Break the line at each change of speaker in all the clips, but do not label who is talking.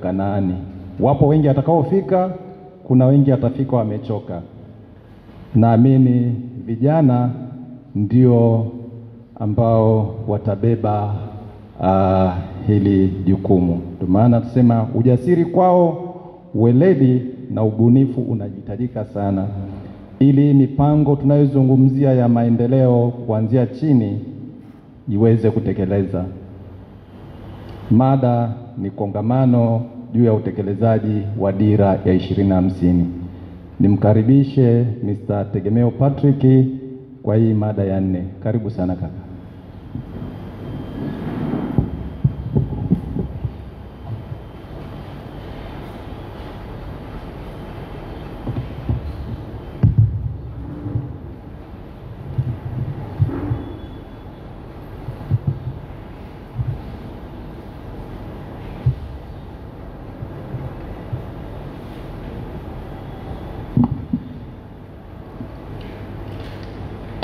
Kanaani. Wapo wengi atakaofika, kuna wengi atafika wamechoka. Naamini vijana ndio ambao watabeba hili jukumu. Ndio maana tusema ujasiri kwao, weledi na ubunifu unahitajika sana, ili mipango tunayozungumzia ya maendeleo kuanzia chini iweze kutekeleza. Mada ni kongamano juu ya utekelezaji wa dira ya 2050. Nimkaribishe Mr. Tegemeo Patrick kwa hii mada ya 4. Karibu sana kaka.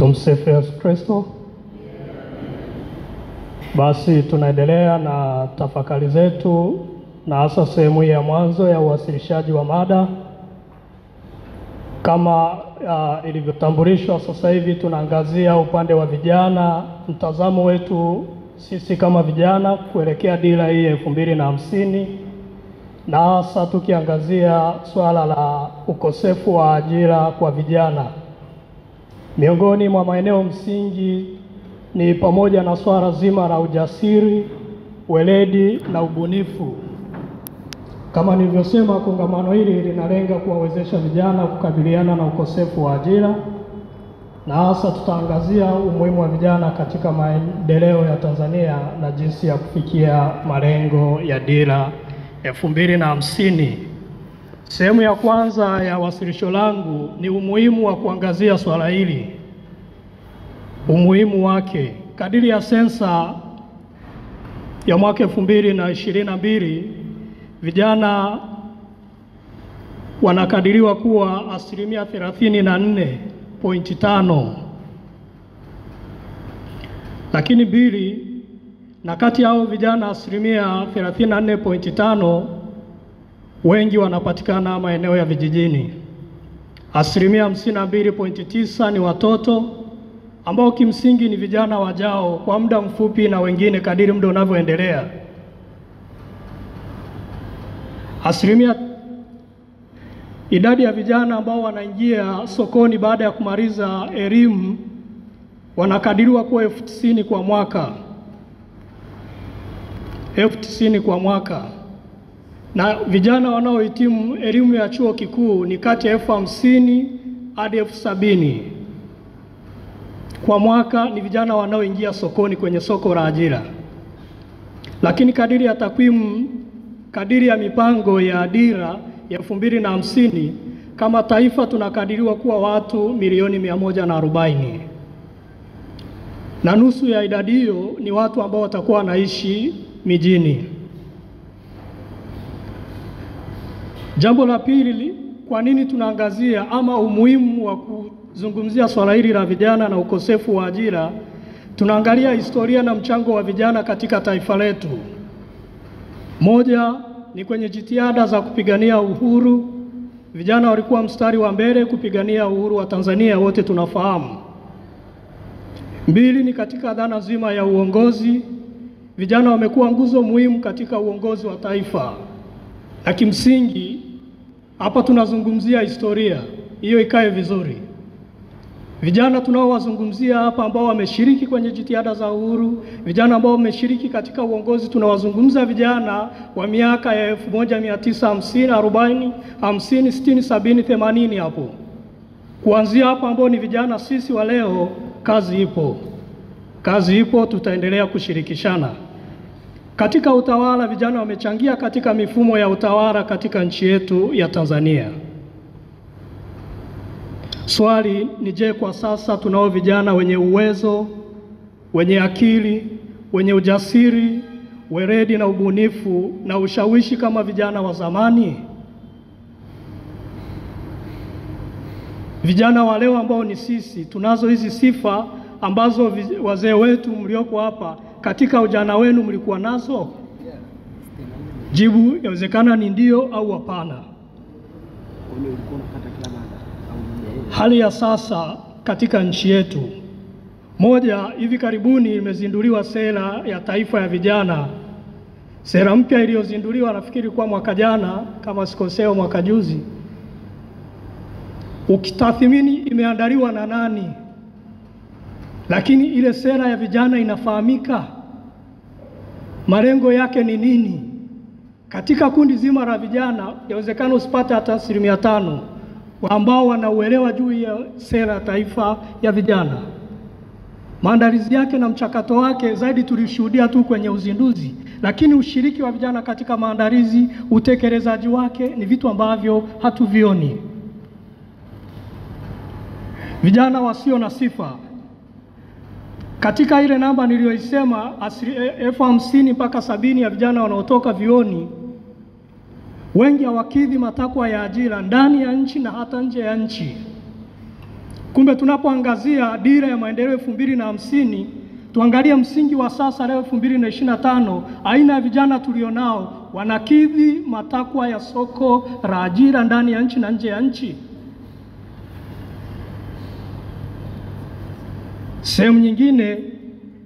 Tumsifu Yesu Kristo. Basi tunaendelea na tafakari zetu, na hasa sehemu ya mwanzo ya uwasilishaji wa mada. Kama ilivyotambulishwa, sasa hivi tunaangazia upande wa vijana, mtazamo wetu sisi kama vijana kuelekea dira hii 2050, na hasa tukiangazia swala la ukosefu wa ajira kwa vijana. Miongoni mwa maeneo msingi ni pamoja na swala zima la ujasiri, weledi na ubunifu. Kama nilivyosema, kongamano hili linalenga kuwawezesha vijana kukabiliana na ukosefu wa ajira, na hasa tutaangazia umuhimu wa vijana katika maendeleo ya Tanzania na jinsi ya kufikia malengo ya dira 2050. Sehemu ya kwanza ya wasilisho langu ni umuhimu wa kuangazia swala hili. Umuhimu wake, kadiri ya sensa ya mwaka 2022, vijana wanakadiriwa kuwa 34.5, lakini na kati yao vijana 34.5 wengi wanapatikana maeneo ya vijijini. 52.9 ni watoto ambao kimsingi ni vijana wajao kwa muda mfupi, na wengine kadiri muda unavyoendelea. Idadi ya vijana ambao wanaingia sokoni baada ya kumaliza elimu wanakadiriwa kuwa 90,000 kwa mwaka. 90,000 kwa mwaka. Na vijana wanaohitimu elimu ya chuo kikuu ni kati ya 50,000 hadi 70,000 kwa mwaka. Ni vijana wanaoingia sokoni kwenye soko la ajira. Lakini kadiri ya takwimu, kadiri ya mipango ya dira ya 2050, kama taifa tunakadiriwa kuwa watu milioni 140, na nusu ya idadi hiyo ni watu ambao watakuwa wanaishi mijini. Jambo la pili, kwa nini tunaangazia ama umuhimu wa kuzungumzia swala hili la vijana na ukosefu wa ajira? Tunaangalia historia na mchango wa vijana katika taifa letu. Moja ni kwenye jitihada za kupigania uhuru. Vijana walikuwa mstari wa mbele kupigania uhuru wa Tanzania, wote tunafahamu. 2 ni katika dhana zima ya uongozi. Vijana wamekuwa nguzo muhimu katika uongozi wa taifa. Na kimsingi hapa tunazungumzia historia, hiyo ikae vizuri. Vijana tunaowazungumzia hapa ambao wameshiriki kwenye jitihada za uhuru, vijana ambao wameshiriki katika uongozi, tunawazungumza vijana wa miaka ya 1950, 40, 50, 60, 70, 80 hapo. Kuanzia hapa ambao ni vijana sisi wa leo, kazi ipo. Kazi ipo, tutaendelea kushirikishana. Katika utawala, vijana wamechangia katika mifumo ya utawala katika nchi yetu ya Tanzania. Swali ni je, kwa sasa tunao vijana wenye uwezo, wenye akili, wenye ujasiri, weledi na ubunifu na ushawishi kama vijana wa zamani? Vijana wa leo ambao ni sisi, tunazo hizi sifa ambazo wazee wetu mlioko hapa katika ujana wenu mlikuwa nazo? Jibu yawezekana ni ndio au hapana. Hali ya sasa katika nchi yetu, moja, hivi karibuni imezinduliwa sera ya taifa ya vijana. Sera mpya iliyozinduliwa nafikiri kwa mwaka jana kama sikoseo, mwaka juzi. Ukitathmini imeandaliwa na nani, lakini ile sera ya vijana inafahamika, malengo yake ni nini? Katika kundi zima la vijana yawezekana usipate hata 5% ambao wanauelewa juu ya sera ya taifa ya vijana. Maandalizi yake na mchakato wake zaidi tulishuhudia tu kwenye uzinduzi, lakini ushiriki wa vijana katika maandalizi, utekelezaji wake ni vitu ambavyo hatuvioni. Vijana wasio na sifa, katika ile namba niliyoisema 50,000 mpaka 70 ya vijana wanaotoka vioni, wengi hawakidhi matakwa ya ajira ndani ya nchi na hata nje ya nchi. Kumbe tunapoangazia dira ya maendeleo 2050, tuangalie msingi wa sasa leo 2025, aina ya vijana tulionao wanakidhi matakwa ya soko la ajira ndani ya nchi na nje ya nchi. Sehemu nyingine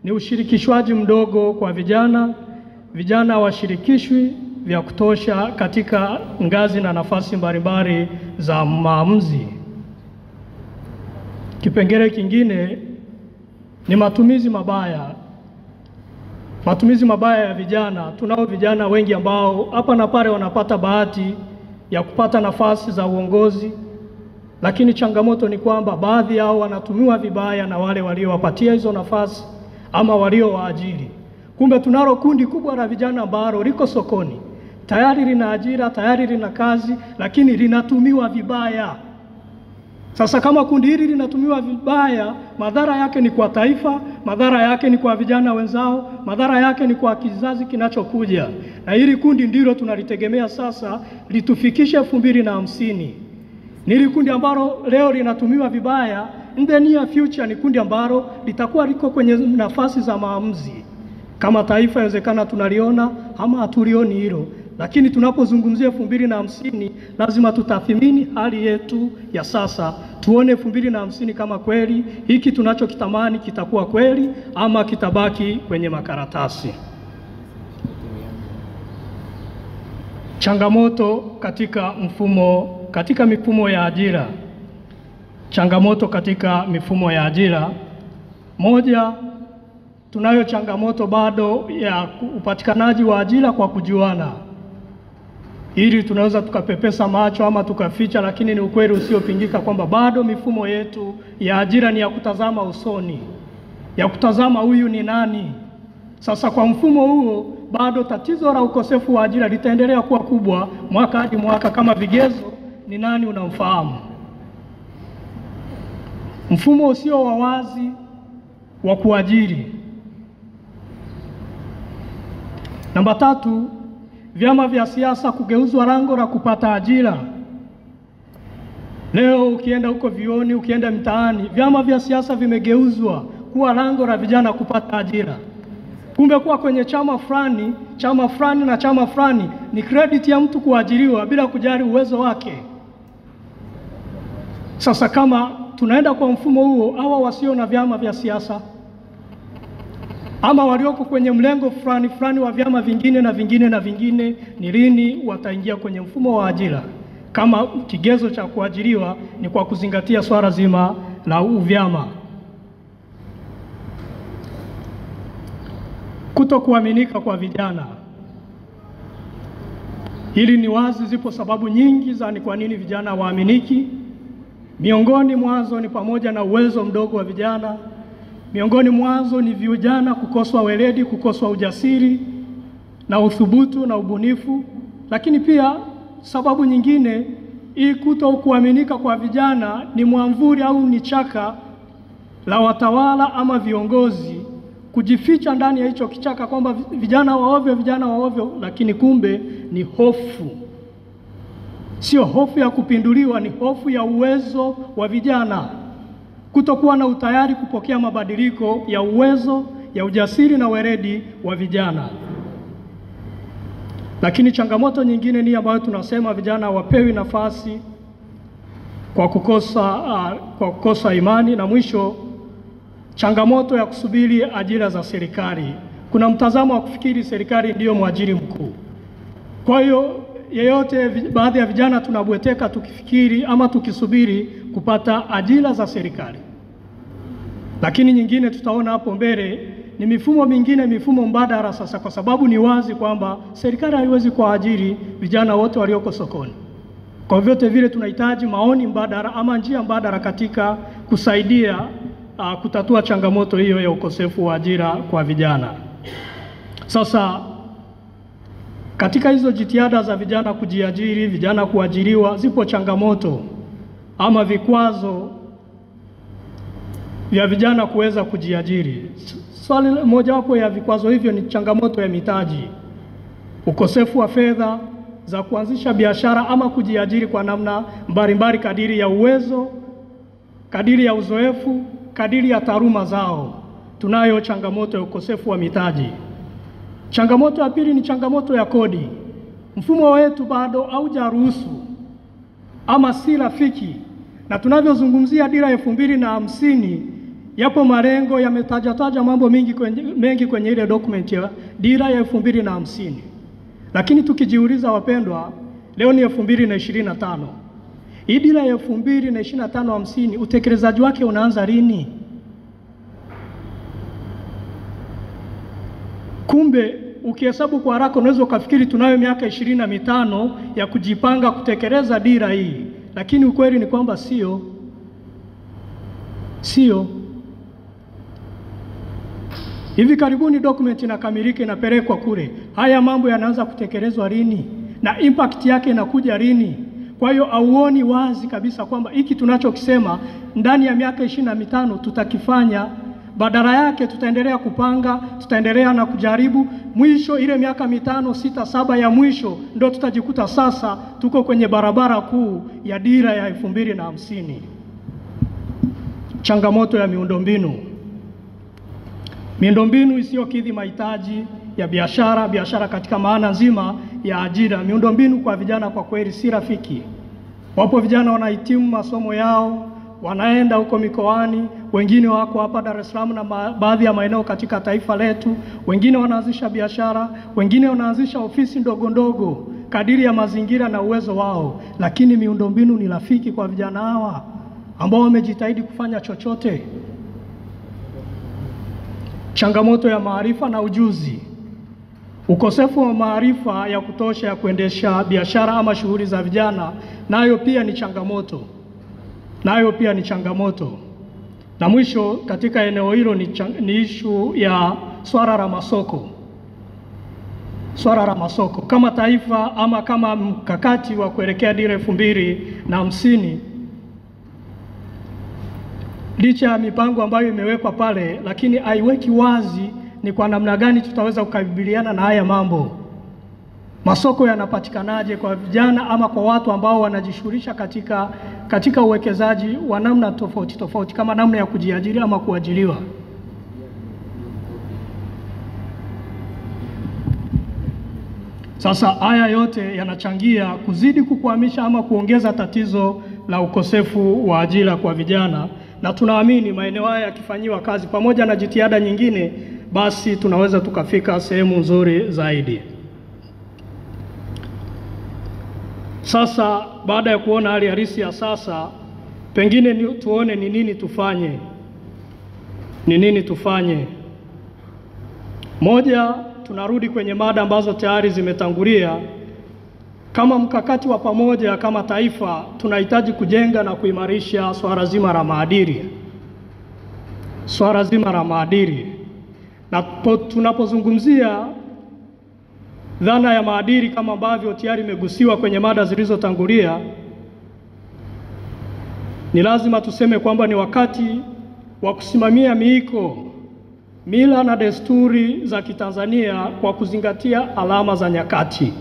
ni ushirikishwaji mdogo kwa vijana. Vijana hawashirikishwi vya kutosha katika ngazi na nafasi mbalimbali za maamuzi. Kipengele kingine ni matumizi mabaya. Matumizi mabaya ya vijana. Tunao vijana wengi ambao hapa na pale wanapata bahati ya kupata nafasi za uongozi, lakini changamoto ni kwamba baadhi yao wanatumiwa vibaya na wale waliowapatia hizo nafasi ama waliowaajiri. Kumbe tunalo kundi kubwa la vijana ambalo liko sokoni, tayari lina ajira, tayari lina kazi, lakini linatumiwa vibaya. Sasa kama kundi hili linatumiwa vibaya, madhara yake ni kwa taifa, madhara yake ni kwa vijana wenzao, madhara yake ni kwa kizazi kinachokuja. Na hili kundi ndilo tunalitegemea sasa litufikishe 2050. Ni hili kundi ambalo leo linatumiwa vibaya, in the near future ni kundi ambalo litakuwa liko kwenye nafasi za maamuzi. Kama taifa inawezekana tunaliona ama hatulioni hilo, lakini tunapozungumzia 2050 lazima tutathmini hali yetu ya sasa, tuone 2050 kama kweli hiki tunachokitamani kitakuwa kweli ama kitabaki kwenye makaratasi. Changamoto katika mifumo ya ajira. Changamoto katika mifumo ya ajira. Moja, tunayo changamoto bado ya upatikanaji wa ajira kwa kujuana. Ili tunaweza tukapepesa macho ama tukaficha, lakini ni ukweli usiopingika kwamba bado mifumo yetu ya ajira ni ya kutazama usoni, ya kutazama huyu ni nani. Sasa kwa mfumo huo bado tatizo la ukosefu wa ajira litaendelea kuwa kubwa mwaka hadi mwaka, kama vigezo ni nani unamfahamu. Mfumo usio wa wazi wa kuajiri. Namba 3, vyama vya siasa kugeuzwa lango la kupata ajira. Leo ukienda huko vioni, ukienda mtaani, vyama vya siasa vimegeuzwa kuwa lango la vijana kupata ajira. Kumbe kuwa kwenye chama fulani na chama fulani ni credit ya mtu kuajiriwa bila kujali uwezo wake. Sasa kama tunaenda kwa mfumo huo, hawa wasio na vyama vya siasa ama walioko kwenye mlengo fulani wa vyama vingine na vingine, ni lini wataingia kwenye mfumo wa ajira? Kama kigezo cha kuajiriwa ni kwa kuzingatia swala zima la uvyama. Kutokuaminika kwa vijana. Hili ni wazi, zipo sababu nyingi za ni kwa nini vijana waaminiki. Miongoni mwazo ni pamoja na uwezo mdogo wa vijana. Miongoni mwazo ni vijana kukoswa weledi, kukoswa ujasiri na uthubutu na ubunifu. Lakini pia sababu nyingine, hii kutokuaminika kwa vijana ni mwamvuli au ni chaka la watawala ama viongozi kujificha ndani ya hicho kichaka kwamba vijana waovyo, lakini kumbe ni hofu. Sio hofu ya kupinduliwa, ni hofu ya uwezo wa vijana, kutokuwa na utayari kupokea mabadiliko ya uwezo, ya ujasiri na weledi wa vijana. Lakini changamoto nyingine ni ambayo tunasema vijana wapewi nafasi kwa kukosa imani. Na mwisho, changamoto ya kusubiri ajira za serikali. Kuna mtazamo wa kufikiri serikali ndiyo mwajiri mkuu. Kwa hiyo baadhi ya vijana tunabweteka tukifikiri ama tukisubiri kupata ajira za serikali. Lakini nyingine tutaona hapo mbele ni mifumo mingine, mifumo mbadala sasa, kwa sababu ni wazi kwamba serikali haiwezi kuajiri vijana wote walioko sokoni. Kwa vyote vile tunahitaji maoni mbadala ama njia mbadala katika kusaidia kutatua changamoto hiyo ya ukosefu wa ajira kwa vijana. Sasa katika hizo jitihada za vijana kujiajiri, vijana kuajiriwa, zipo changamoto ama vikwazo vya vijana kuweza kujiajiri. Swali mojawapo ya vikwazo hivyo ni changamoto ya mitaji, ukosefu wa fedha za kuanzisha biashara ama kujiajiri kwa namna mbalimbali kadiri ya uwezo, kadiri ya uzoefu, kadiri ya taaluma zao. Tunayo changamoto ya ukosefu wa mitaji. Changamoto ya pili ni changamoto ya kodi. Mfumo wetu bado haujaruhusu ama si rafiki, na tunavyozungumzia dira 2050 yapo malengo yametajataja mambo mengi kwenye ile document ya dira ya 2050. Lakini tukijiuliza wapendwa, leo ni 2025. Hii dira ya 2025-50 utekelezaji wake unaanza lini? Kumbe ukihesabu kwa haraka unaweza ukafikiri tunayo miaka 25 ya kujipanga kutekeleza dira hii, lakini ukweli ni kwamba sio. Hivi karibuni document inakamilika, inapelekwa kule. Haya mambo yanaanza kutekelezwa lini na impact yake inakuja lini? Kwa hiyo auoni wazi kabisa kwamba hiki tunachokisema ndani ya miaka 25 tutakifanya. Badala yake tutaendelea kupanga, tutaendelea na kujaribu. Mwisho ile miaka 5, 6, 7 ya mwisho ndio tutajikuta sasa tuko kwenye barabara kuu ya dira ya 2050. Changamoto ya miundombinu isiyokidhi mahitaji ya biashara katika maana nzima ya ajira. Miundombinu kwa vijana kwa kweli si rafiki. Wapo vijana wanahitimu masomo yao, wanaenda huko mikoani, wengine wako hapa Dar es Salaam na baadhi ya maeneo katika taifa letu, wengine wanaanzisha biashara, wengine wanaanzisha ofisi ndogo ndogo kadiri ya mazingira na uwezo wao, lakini miundombinu ni rafiki kwa vijana hawa ambao wamejitahidi kufanya chochote. Changamoto ya maarifa na ujuzi. Ukosefu wa maarifa ya kutosha ya kuendesha biashara ama shughuli za vijana, nayo pia ni changamoto. Na mwisho katika eneo hilo ni ishu ya swala la masoko. Kama taifa ama kama mkakati wa kuelekea dira 2050, licha ya mipango ambayo imewekwa pale, lakini haiweki wazi ni kwa namna gani tutaweza kukabiliana na haya mambo. Masoko yanapatikanaje kwa vijana ama kwa watu ambao wanajishughulisha katika uwekezaji wa namna tofauti kama namna ya kujiajiri ama kuajiriwa. Sasa haya yote yanachangia kuzidi kukwamisha ama kuongeza tatizo la ukosefu wa ajira kwa vijana, na tunaamini maeneo haya yakifanyiwa kazi pamoja na jitihada nyingine, basi tunaweza tukafika sehemu nzuri zaidi. Sasa baada ya kuona hali halisi ya sasa, pengine tuone ni nini tufanye. Moja, tunarudi kwenye mada ambazo tayari zimetangulia. Kama mkakati wa pamoja kama taifa, tunahitaji kujenga na kuimarisha swala zima la maadili. Na tunapozungumzia dhana ya maadili kama ambavyo tayari imegusiwa kwenye mada zilizotangulia, ni lazima tuseme kwamba ni wakati wa kusimamia mila na desturi za Kitanzania kwa kuzingatia alama za nyakati.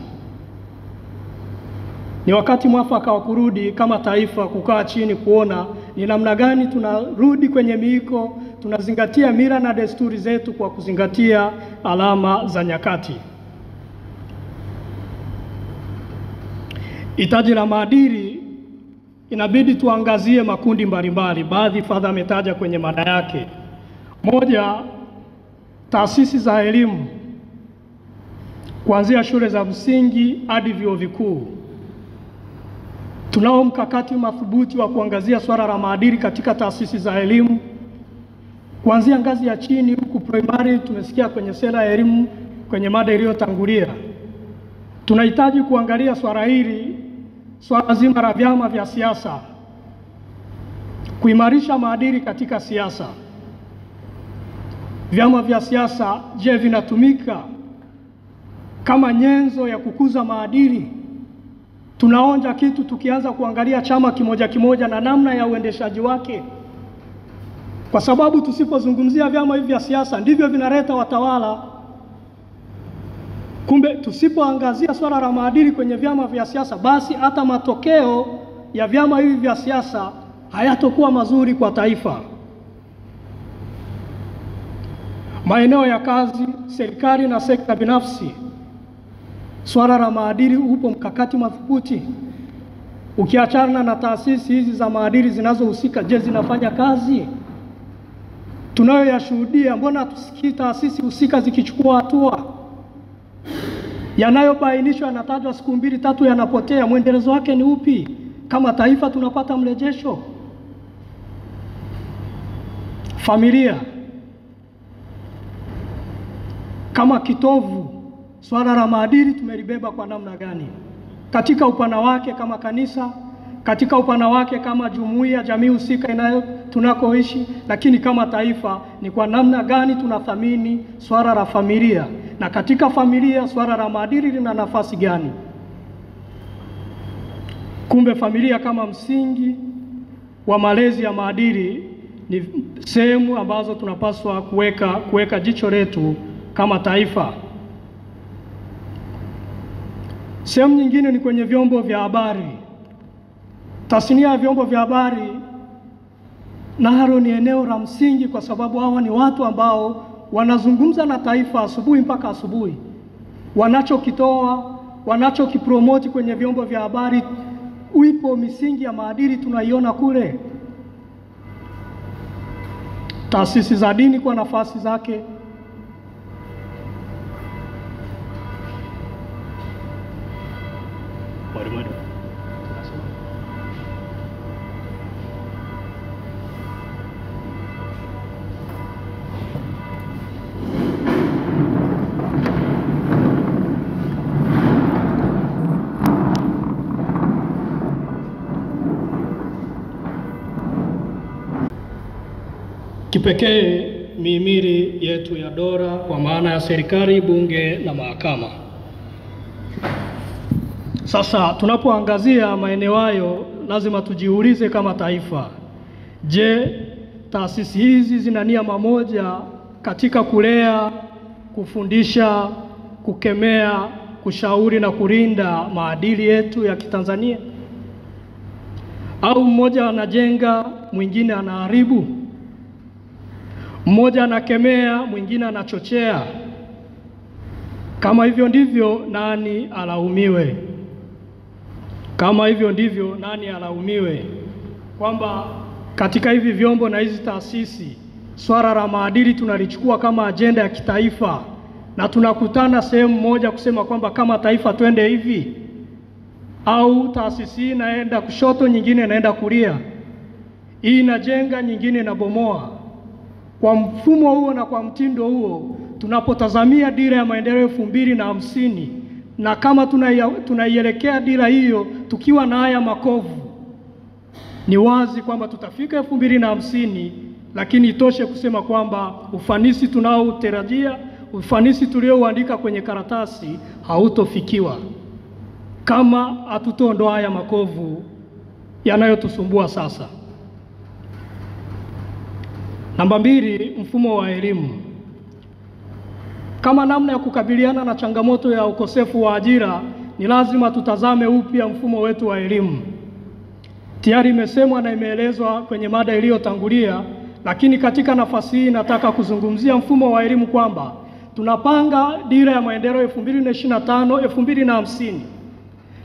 Ni wakati mwafaka wa kurudi kama taifa, kukaa chini kuona ni namna gani tunarudi kwenye tunazingatia mila na desturi zetu kwa kuzingatia alama za nyakati. hitaji la maadili, inabidi tuangazie makundi mbalimbali. Baadhi Fadha ametaja kwenye mada yake. Moja, taasisi za elimu kuanzia shule za msingi hadi vyuo vikuu. Tunao mkakati madhubuti wa kuangazia swala la maadili katika taasisi za elimu kuanzia ngazi ya chini huku primary. Tumesikia kwenye sera ya elimu kwenye mada iliyotangulia. Tunahitaji kuangalia swala hili, swala zima la vyama vya siasa, kuimarisha maadili katika siasa. Vyama vya siasa, je, vinatumika kama nyenzo ya kukuza maadili? Tunaonja kitu tukianza kuangalia chama kimoja kimoja na namna ya uendeshaji wake, kwa sababu tusipozungumzia vyama hivi vya siasa ndivyo vinaleta watawala. Kumbe tusipoangazia swala la maadili kwenye vyama vya siasa, basi hata matokeo ya vyama hivi vya siasa hayatakuwa mazuri kwa taifa. Maeneo ya kazi, serikali na sekta binafsi, swala la maadili upo mkakati madhubuti. Ukiachana na taasisi hizi za maadili zinazohusika, je, zinafanya kazi? Tunayoyashuhudia, mbona tusikii taasisi husika zikichukua hatua? Yanayobainishwa yanatajwa siku 2 3 yanapotea. Mwendelezo wake ni upi? Kama taifa tunapata mrejesho? Familia kama kitovu, swala la maadili tumelibeba kwa namna gani? Katika upana wake kama kanisa, katika upana wake kama jumuiya, jamii husika tunakoishi, lakini kama taifa ni kwa namna gani tunathamini swala la familia, na katika familia swala la maadili lina nafasi gani? Kumbe familia kama msingi wa malezi ya maadili ni sehemu ambazo tunapaswa kuweka jicho letu kama taifa. Sehemu nyingine ni kwenye vyombo vya habari. Tasnia ya vyombo vya habari nalo ni eneo la msingi, kwa sababu hawa ni watu ambao wanazungumza na taifa asubuhi mpaka asubuhi. Wanachokitoa, wanachokipromoti kwenye vyombo vya habari, uipo misingi ya maadili tunaiona kule. Taasisi za dini kwa nafasi zake, kipekee mihimili yetu ya dola kwa maana ya serikali, bunge na mahakama. Sasa tunapoangazia maeneo hayo, lazima tujiulize kama taifa, je, taasisi hizi zina nia moja katika kulea, kufundisha, kukemea, kushauri na kulinda maadili yetu ya Kitanzania? Au mmoja anajenga, mwingine anaharibu? Mmoja anakemea, mwingine anachochea? Kama hivyo ndivyo, nani alaumiwe? Kama hivyo ndivyo, nani alaumiwe? Kwamba katika hivi vyombo na hizi taasisi, swala la maadili tunalichukua kama ajenda ya kitaifa, na tunakutana sehemu moja kusema kwamba kama taifa twende hivi, au taasisi hii inaenda kushoto, nyingine inaenda kulia, hii inajenga, nyingine inabomoa. Kwa mfumo huo na kwa mtindo huo, tunapotazamia dira ya maendeleo 2050 na kama tunaielekea dira hiyo tukiwa na haya makovu, ni wazi kwamba tutafika 2050, lakini itoshe kusema kwamba ufanisi tunaotarajia, ufanisi tulioandika kwenye karatasi hautofikiwa kama hatutoondoa haya makovu yanayotusumbua sasa. Namba 2, mfumo wa elimu. Kama namna ya kukabiliana na changamoto ya ukosefu wa ajira, ni lazima tutazame upya mfumo wetu wa elimu. Tayari imesemwa na imeelezwa kwenye mada iliyotangulia, lakini katika nafasi hii nataka kuzungumzia mfumo wa elimu kwamba tunapanga dira ya maendeleo 2025-2050,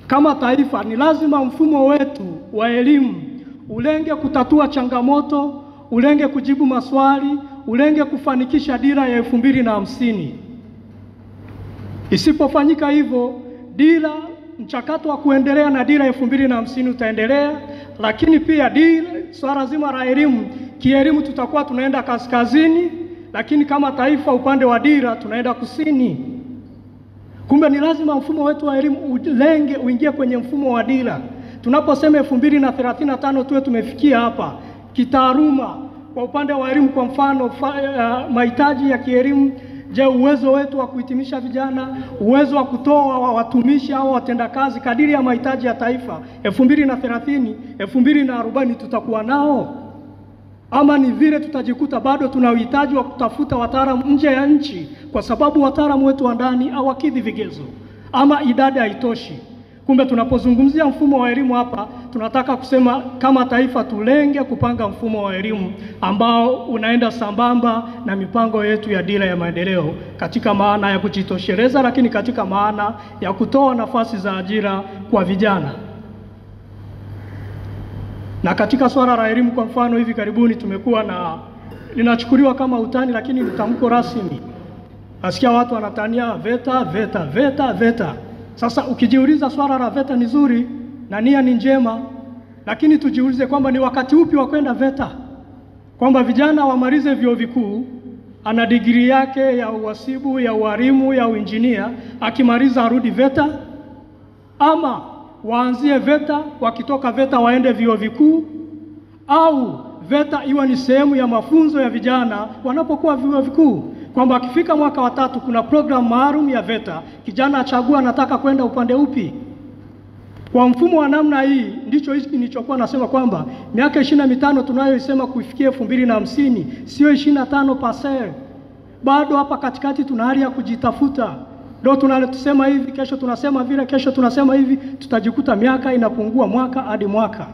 Kama taifa ni lazima mfumo wetu wa elimu ulenge kutatua changamoto, ulenge kujibu maswali, ulenge kufanikisha dira ya 2050. Isipofanyika hivyo, mchakato wa kuendelea na dira ya 2050 utaendelea, lakini pia swala zima la elimu, kielimu tutakuwa tunaenda kaskazini, lakini kama taifa upande wa dira tunaenda kusini. Kumbe ni lazima mfumo wetu wa elimu uingie kwenye mfumo wa dira. Tunaposema 2035 tuwe tumefikia hapa kitaaluma kwa upande wa elimu. Kwa mfano mahitaji ya kielimu, je, uwezo wetu wa kuhitimisha vijana, uwezo wa kutoa watumishi au watendakazi kadiri ya mahitaji ya taifa 2030, 2040 tutakuwa nao? Ama ni vile tutajikuta bado tuna uhitaji wa kutafuta wataalamu nje ya nchi kwa sababu wataalamu wetu wa ndani hawakidhi vigezo ama idadi haitoshi? Kumbe tunapozungumzia mfumo wa elimu hapa, tunataka kusema kama taifa tulenge kupanga mfumo wa elimu ambao unaenda sambamba na mipango yetu ya dira ya maendeleo, katika maana ya kujitosheleza, lakini katika maana ya kutoa nafasi za ajira kwa vijana. Na katika swala la elimu, kwa mfano hivi karibuni tumekuwa linachukuliwa kama utani, lakini ni tamko rasmi. Nasikia watu wanatania VETA. Sasa ukijiuliza swala la VETA ni zuri na nia ni njema, lakini tujiulize kwamba ni wakati upi wa kwenda VETA? Kwamba vijana wamalize vyuo vikuu, ana degree yake ya uhasibu, ya ualimu, ya uinjinia, akimaliza arudi VETA? Ama waanzie VETA, wakitoka VETA waende vyuo vikuu? Au VETA iwe ni sehemu ya mafunzo ya vijana wanapokuwa vyuo vikuu, kwamba akifika mwaka wa 3 kuna program maalum ya VETA, kijana achagua anataka kwenda upande upi. Kwa mfumo wa namna hii ndicho hiki nilichokuwa nasema kwamba miaka 25 tunayoisema kufikia 2050 sio 25%. Bado hapa katikati tuna hali ya kujitafuta. Ndio tunasema hivi, kesho tunasema vile, kesho tunasema hivi, tutajikuta miaka inapungua mwaka hadi mwaka.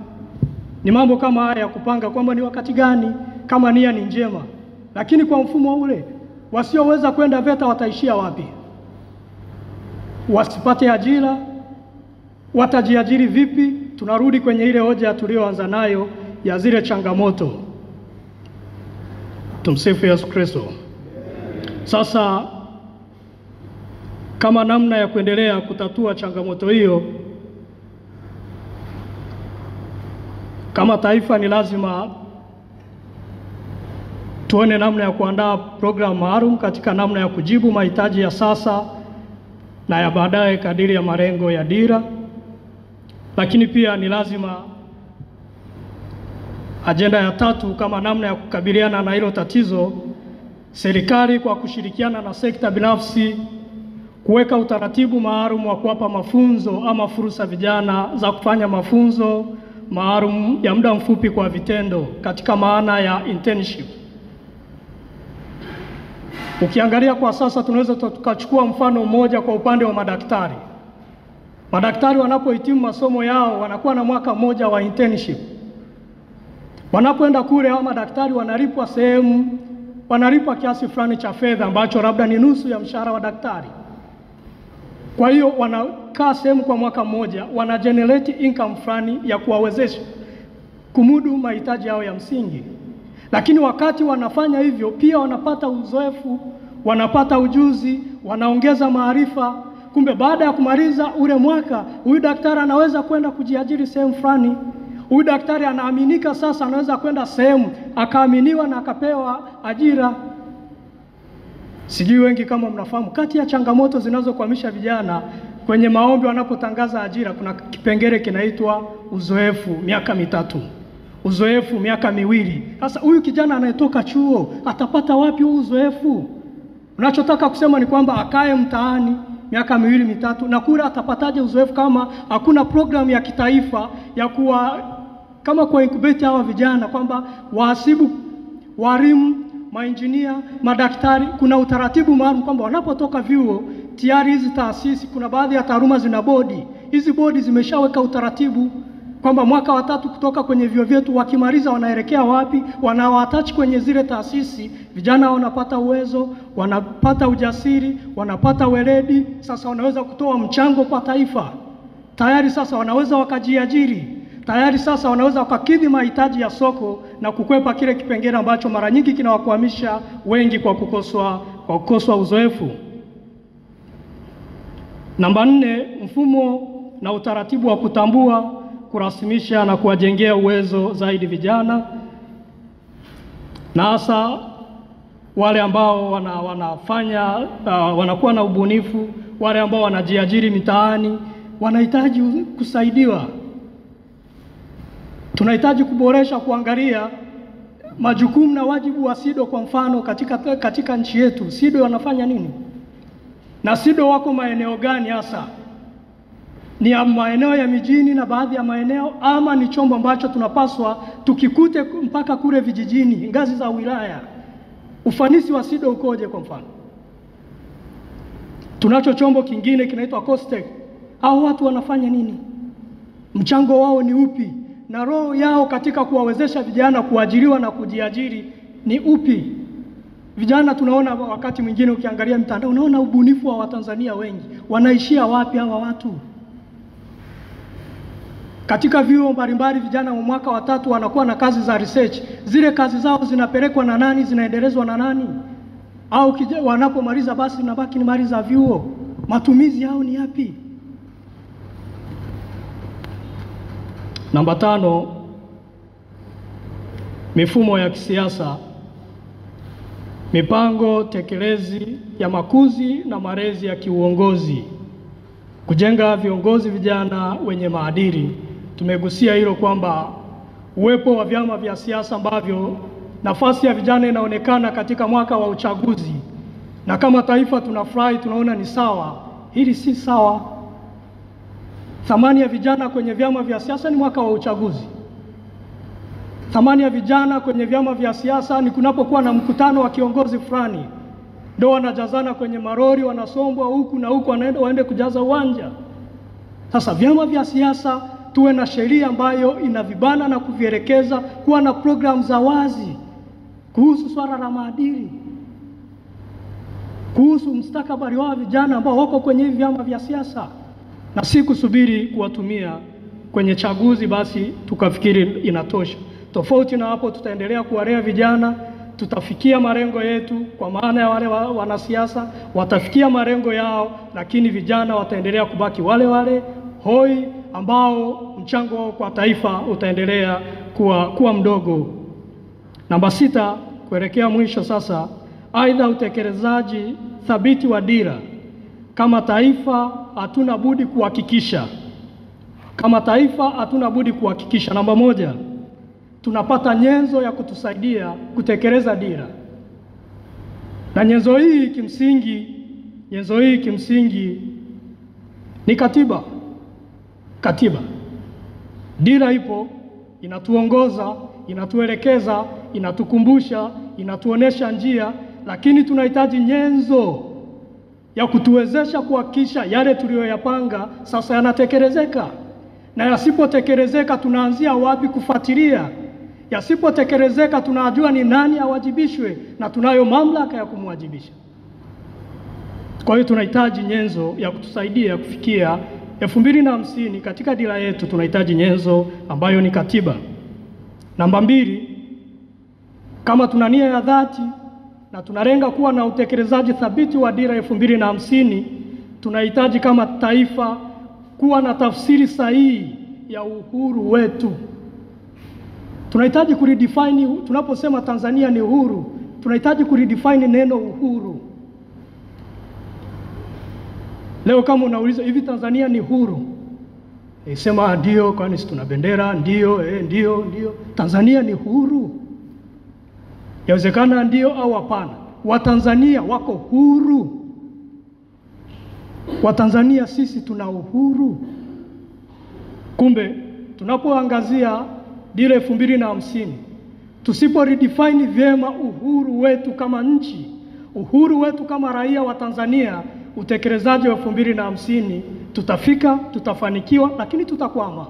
Ni mambo kama haya ya kupanga kwamba ni wakati gani, kama nia ni njema. Lakini kwa mfumo ule, wasioweza kwenda VETA wataishia wapi? Wasipate ajira, watajiajiri vipi? Tunarudi kwenye ile hoja tulioanza nayo ya zile changamoto. Tumsifu Yesu Kristo. Sasa kama namna ya kuendelea kutatua changamoto hiyo, kama taifa ni lazima tuone namna ya kuandaa programu maalum katika namna ya kujibu mahitaji ya sasa na ya baadaye kadiri ya malengo ya dira. Lakini pia ni lazima ajenda ya 3, kama namna ya kukabiliana na hilo tatizo, serikali kwa kushirikiana na sekta binafsi kuweka utaratibu maalum wa kuwapa mafunzo ama fursa vijana za kufanya mafunzo maalum ya muda mfupi kwa vitendo, katika maana ya internship. Ukiangalia kwa sasa, tunaweza tukachukua mfano mmoja kwa upande wa madaktari. Madaktari wanapohitimu masomo yao wanakuwa na mwaka mmoja wa internship. Wanapoenda kule, hao madaktari wanalipwa kiasi fulani cha fedha ambacho labda ni nusu ya mshahara wa daktari. Kwa hiyo wanakaa sehemu kwa mwaka mmoja, wana generate income fulani ya kuwawezesha kumudu mahitaji yao ya msingi. Lakini wakati wanafanya hivyo, pia wanapata uzoefu, wanapata ujuzi, wanaongeza maarifa. Kumbe baada ya kumaliza ule mwaka, huyu daktari anaweza kwenda kujiajiri sehemu fulani. Huyu daktari anaaminika sasa, anaweza kwenda sehemu akaaminiwa na akapewa ajira. Sijui wengi kama mnafahamu, kati ya changamoto zinazokwamisha vijana kwenye maombi wanapotangaza ajira, kuna kipengele kinaitwa uzoefu miaka 3, uzoefu miaka 2. Sasa huyu kijana anayetoka chuo atapata wapi huu uzoefu? Unachotaka kusema ni kwamba akae mtaani miaka 2 3, na kule atapataje uzoefu kama hakuna programu ya kitaifa ya kama kwa incubate hawa vijana, kwamba wahasibu, walimu, mainjinia, madaktari, kuna utaratibu maalum kwamba wanapotoka vyuo tayari hizi taasisi, kuna baadhi ya taaluma zina bodi. Hizi bodi zimeshaweka utaratibu kwamba mwaka wa 3 kutoka kwenye vyuo vyetu wakimaliza wanaelekea wapi, wanawatachi kwenye zile taasisi. Vijana wanapata uwezo, wanapata ujasiri, wanapata weledi, sasa wanaweza kutoa mchango kwa taifa. tayari sasa wanaweza wakajiajiri, tayari sasa wanaweza wakakidhi mahitaji ya soko na kukwepa kile kipengele ambacho mara nyingi kinawakwamisha wengi kwa kukoswa uzoefu. Namba 4, mfumo na utaratibu wa kutambua, kurasimisha na kuwajengea uwezo zaidi vijana, na hasa wale ambao wanakuwa na ubunifu, wale ambao wanajiajiri mitaani, wanahitaji kusaidiwa. Tunahitaji kuboresha, kuangalia majukumu na wajibu wa SIDO. Kwa mfano katika nchi yetu SIDO wanafanya nini, na SIDO wako maeneo gani hasa? Ni ya maeneo ya mijini na baadhi ya maeneo, ama ni chombo ambacho tunapaswa tukikute mpaka kule vijijini, ngazi za wilaya? Ufanisi wa SIDO ukoje? Kwa mfano tunacho chombo kingine kinaitwa COSTECH. Hao watu wanafanya nini? Mchango wao ni upi? Na roho yao katika kuwawezesha vijana kuajiriwa na kujiajiri ni upi? Vijana tunaona wakati mwingine ukiangalia mtandao unaona ubunifu wa Watanzania wengi, wanaishia wapi hawa watu? Katika vyuo mbalimbali vijana wa mwaka wa 3 wanakuwa na kazi za research. Zile kazi zao zinapelekwa na nani? Zinaendelezwa na nani? Au wanapomaliza basi nabaki ni mali za vyuo? Matumizi yao ni yapi? Namba 5, mifumo ya kisiasa, mipango tekelezi ya makuzi na malezi ya kiuongozi, kujenga viongozi vijana wenye maadili. Tumegusia hilo kwamba uwepo wa vyama vya siasa ambavyo nafasi ya vijana inaonekana katika mwaka wa uchaguzi, na kama taifa tunafurahi, tunaona ni sawa. Hili si sawa. Thamani ya vijana kwenye vyama vya siasa ni mwaka wa uchaguzi. Thamani ya vijana kwenye vyama vya siasa ni kunapokuwa na mkutano wa kiongozi fulani, ndio wanajazana kwenye marori, wanasombwa huku na huku, waende kujaza uwanja. Sasa vyama vya siasa tuwe na sheria ambayo inavibana na kuvielekeza, kuwa na programu za wazi kuhusu swala la maadili, kuhusu mustakabali wa vijana ambao wako kwenye hivi vyama vya siasa, na si kusubiri kuwatumia kwenye chaguzi basi tukafikiri inatosha. Tofauti na hapo, tutaendelea kuwalea vijana, tutafikia malengo yetu, kwa maana ya wale wanasiasa watafikia malengo yao, lakini vijana wataendelea kubaki wale wale hoi, ambao mchango wao kwa taifa utaendelea kuwa mdogo. Namba 6, kuelekea mwisho sasa, aidha utekelezaji thabiti wa dira. Kama taifa hatuna budi kuhakikisha, namba 1, tunapata nyenzo ya kutusaidia kutekeleza dira. Na nyenzo hii kimsingi ni katiba. Dira ipo, inatuongoza, inatuelekeza, inatukumbusha, inatuonesha njia, lakini tunahitaji nyenzo ya kutuwezesha kuhakikisha yale tuliyoyapanga sasa yanatekelezeka. Na yasipotekelezeka tunaanzia wapi kufuatilia? Yasipotekelezeka tunajua ni nani awajibishwe, na tunayo mamlaka ya kumwajibisha. Kwa hiyo tunahitaji nyenzo ya kutusaidia kufikia 2050. Katika dira yetu tunahitaji nyenzo ambayo ni katiba. Namba 2, kama tuna nia ya dhati na tunalenga kuwa na utekelezaji thabiti wa dira 2050, tunahitaji kama taifa kuwa na tafsiri sahihi ya uhuru wetu. Tunahitaji kuredefine. Tunaposema Tanzania ni uhuru, tunahitaji kuredefine neno uhuru. Leo kama unauliza hivi Tanzania ni huru, sema ndio, kwani si tuna bendera? Ndio. Tanzania ni huru? Yawezekana ndio au hapana. Watanzania wako huru? Watanzania sisi tuna uhuru? Kumbe tunapoangazia dira 2050, tusipo redefine vyema uhuru wetu kama nchi, uhuru wetu kama raia wa Tanzania, utekelezaji wa 2050 tutafika, tutafanikiwa, lakini tutakwama.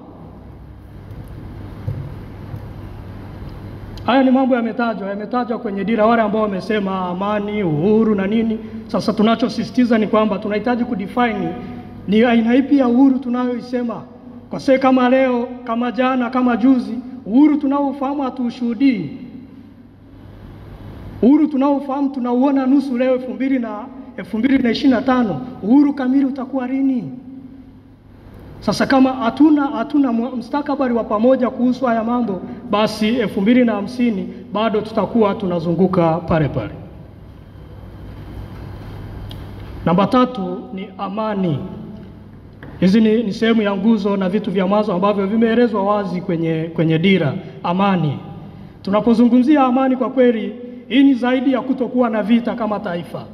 Haya ni mambo yametajwa kwenye dira, wale ambao wamesema amani, uhuru na nini. Sasa tunachosisitiza ni kwamba tunahitaji kudefine Ni aina ipi ya uhuru tunayoisema? Kwa sababu kama leo, kama jana, kama juzi, uhuru tunaofahamu hatuushuhudii. Uhuru tunaofahamu tunauona nusu leo 2025. Uhuru kamili utakuwa lini? Sasa kama hatuna mustakabali wa pamoja kuhusu haya mambo, basi 2050 bado tutakuwa tunazunguka pale pale. Namba 3 ni amani. Hizi ni sehemu ya nguzo na vitu vya mwanzo ambavyo vimeelezwa wazi kwenye dira. Amani, tunapozungumzia amani, kwa kweli hii ni zaidi ya kutokuwa na vita kama taifa.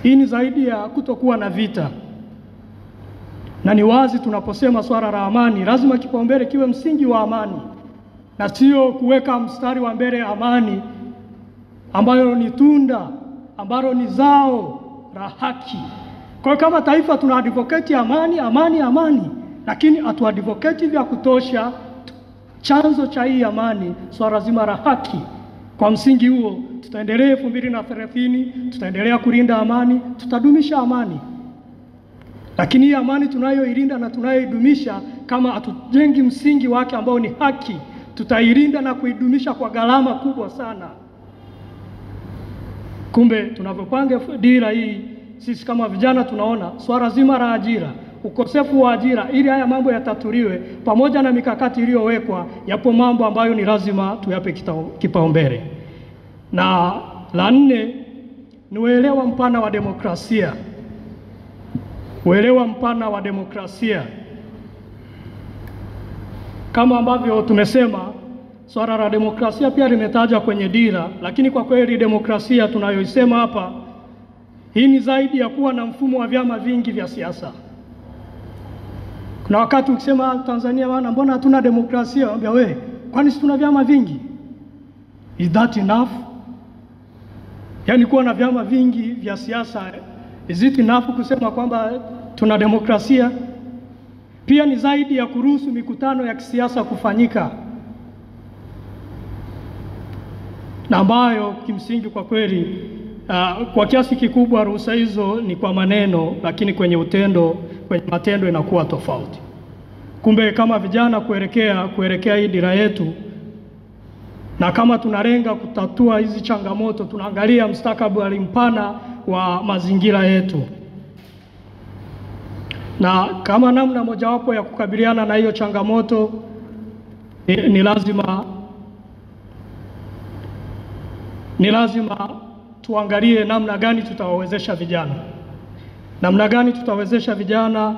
Hii ni zaidi ya kutokuwa na vita, na ni wazi tunaposema swala la amani, lazima kipaumbele kiwe msingi wa amani na sio kuweka mstari wa mbele amani ambayo ni tunda, ambalo ni zao la haki. Kwa kama taifa tuna advocate amani, lakini hatu advocate vya kutosha chanzo cha hii amani, swala zima la haki. Kwa msingi huo tutaendelea 2030, tutaendelea kulinda amani, tutadumisha amani. Lakini hii amani tunayoilinda na tunayoidumisha, kama hatujengi msingi wake ambao ni haki, tutailinda na kuidumisha kwa gharama kubwa sana. Kumbe tunavyopanga dira hii, sisi kama vijana tunaona swala zima la ajira, ukosefu wa ajira, ili haya mambo yatatuliwe pamoja na mikakati iliyowekwa, yapo mambo ambayo ni lazima tuyape kipaumbele. Na la 4 ni uelewa mpana wa demokrasia. Uelewa mpana wa demokrasia, kama ambavyo tumesema, swala la demokrasia pia limetajwa kwenye dira, lakini kwa kweli demokrasia tunayoisema hapa, hii ni zaidi ya kuwa na mfumo wa vyama vingi vya siasa. Kuna wakati ukisema Tanzania bwana, mbona hatuna demokrasia? Waambia wewe, kwani si tuna vyama vingi? Is that enough? Yaani kuwa na vyama vingi vya siasa, is it enough kusema kwamba tuna demokrasia? Pia ni zaidi ya kuruhusu mikutano ya kisiasa kufanyika, na ambayo kimsingi kwa kweli kwa kiasi kikubwa ruhusa hizo ni kwa maneno, lakini kwenye matendo inakuwa tofauti. Kumbe kama vijana kuelekea hii dira yetu, na kama tunalenga kutatua hizi changamoto, tunaangalia mustakabali mpana wa mazingira yetu, na kama namna mojawapo ya kukabiliana na hiyo changamoto ni lazima tuangalie namna gani tutawawezesha vijana. Namna gani tutawezesha vijana?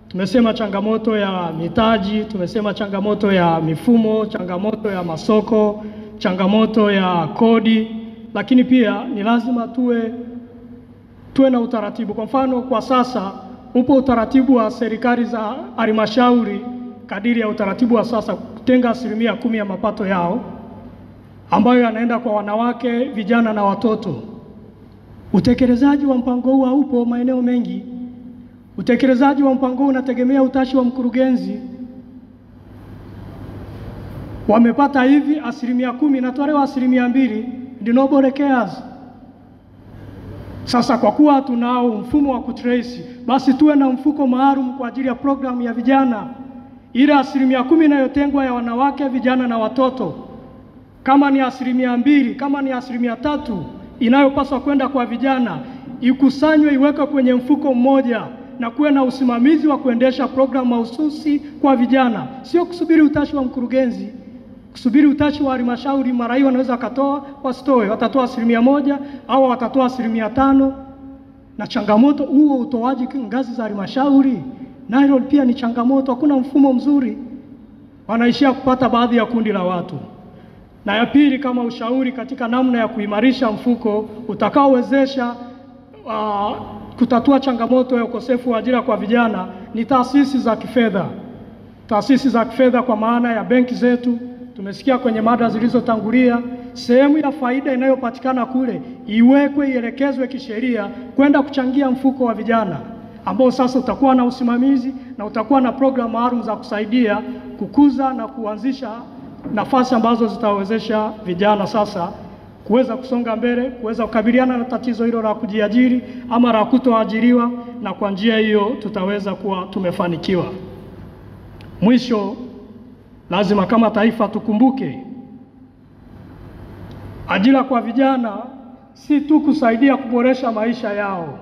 Tumesema changamoto ya mitaji, tumesema changamoto ya mifumo, changamoto ya masoko, changamoto ya kodi, lakini pia ni lazima tuwe na utaratibu. Kwa mfano, kwa sasa upo utaratibu wa serikali za halmashauri kadiri ya utaratibu wa sasa kutenga 10% ya mapato yao ambayo yanaenda kwa wanawake, vijana na watoto. Utekelezaji wa mpango huu haupo maeneo mengi. Utekelezaji wa mpango huu unategemea utashi wa mkurugenzi. Wamepata hivi 10%, natolewa 2%, the nobody cares. Sasa kwa kuwa tunao mfumo wa kutrace, basi tuwe na mfuko maalum kwa ajili ya programu ya vijana. Ile 10% inayotengwa ya wanawake, vijana na watoto, kama ni 2%, kama ni 3% inayopaswa kwenda kwa vijana, ikusanywe iwekwe kwenye mfuko mmoja, na kuwe na usimamizi wa kuendesha programu mahususi kwa vijana. Sio kusubiri utashi wa mkurugenzi, kusubiri utashi wa halmashauri. Mara hiyo wanaweza wakatoa, wasitoe, watatoa 1% au watatoa 5%. Na changamoto huo utoaji ngazi za halmashauri, nayo pia ni changamoto. Hakuna mfumo mzuri, wanaishia kupata baadhi ya kundi la watu. Na ya pili, kama ushauri katika namna ya kuimarisha mfuko utakaowezesha kutatua changamoto ya ukosefu wa ajira kwa vijana, ni taasisi za kifedha. Taasisi za kifedha kwa maana ya benki zetu. Tumesikia kwenye mada zilizotangulia, sehemu ya faida inayopatikana kule iwekwe, ielekezwe kisheria kwenda kuchangia mfuko wa vijana, ambao sasa utakuwa na usimamizi na utakuwa na programu maalum za kusaidia kukuza na kuanzisha nafasi ambazo zitawezesha vijana sasa kuweza kusonga mbele, kuweza kukabiliana na tatizo hilo la kujiajiri ama la kutoajiriwa, na kwa njia hiyo tutaweza kuwa tumefanikiwa. Mwisho, lazima kama taifa tukumbuke ajira kwa vijana si tu kusaidia kuboresha maisha yao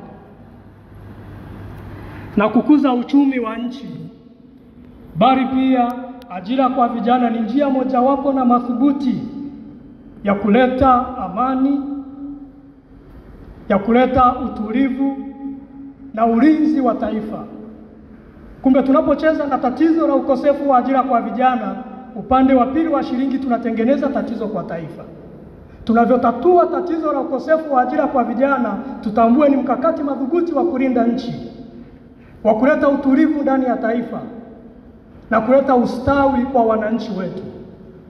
na kukuza uchumi wa nchi, bali pia ajira kwa vijana ni njia mojawapo na madhubuti ya kuleta amani, ya kuleta utulivu na ulinzi wa taifa. Kumbe tunapocheza na tatizo la ukosefu wa ajira kwa vijana, upande wa pili wa shilingi tunatengeneza tatizo kwa taifa. Tunavyotatua tatizo la ukosefu wa ajira kwa vijana, tutambue ni mkakati madhubuti wa kulinda nchi, wa kuleta utulivu ndani ya taifa na kuleta ustawi kwa wananchi wetu.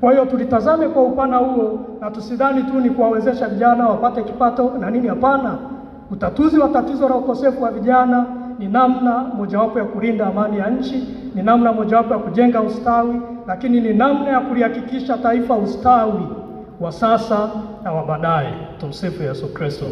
Kwa hiyo tulitazame kwa upana huo na tusidhani tu ni kuwawezesha vijana wapate kipato na nini. Hapana, utatuzi wa tatizo la ukosefu wa vijana ni namna mojawapo ya kulinda amani ya nchi, ni namna mojawapo ya kujenga ustawi, lakini ni namna ya kulihakikisha taifa ustawi wa sasa na wa baadaye. Tumsifu Yesu Kristo.